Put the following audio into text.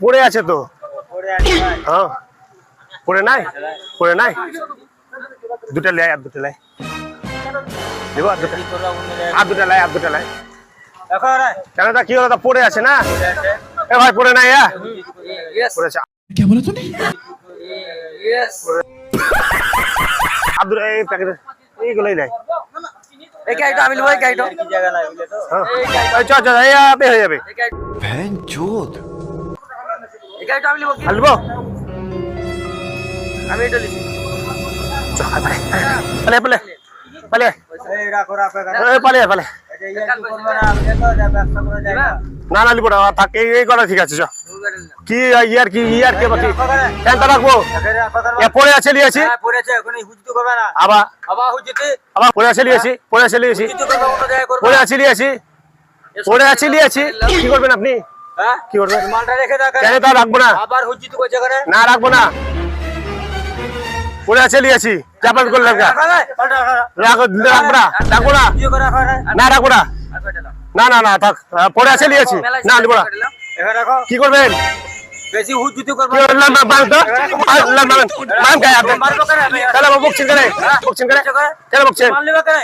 পড়ে আছে তো হ্যাঁ পড়ে নাই দুটা লাই আর দুটা লাই দেবো আর দুটা লাই কেন তা কি হলো তা পড়ে আছে না এ ভাই পড়ে নাই পড়েছে क्या बोला तूने আব্দুল এই প্যাকেট এইগুলোই নাই আমি লিবো এই গাইটো জায়গা নাই বুঝলে তো এই চল চল এই আপে হয়ে যাবে बहन चोद এই গাইটো আমি লিবো আলবো আমি এটা লিছি চল পালে পালে পালে এই রাখো এই পালে পালে এটা ইয়া কি করবে না আমি তো ব্যবসা করে যাই না না লিবো না থাক এই করা ঠিক আছে চল কি ইয়ার কি বাকি কেনটা রাখবো এ পড়ে আছে লিয়েছি পড়েছে এখন হুজুতি করবে না আবার হুজুতি পড়ে আছে লিয়েছি হুজুতি করবে অন্য জায়গায় করবে পড়ে আছে লিয়েছি কি করবেন আপনি হ্যাঁ কি করবেন মালটা রেখে দাও কেন তা রাখবো না আবার হুজুতি করছে করে না রাখবো না পড়ে আছে লিয়েছি চাপাত করলাম রাখবো না রাখবো না কি করে রাখো না রাখবো না না না না থাক পড়ে আছে লিয়েছি না লিবো না এখানে রাখো কি করবেন বেশি হুজুতি করবে কি করলাম মার তো মার গায়ে আপনি মারবো কেন আমি তাহলে বকছেন কেন কেন বকছেন মারলিবা কেন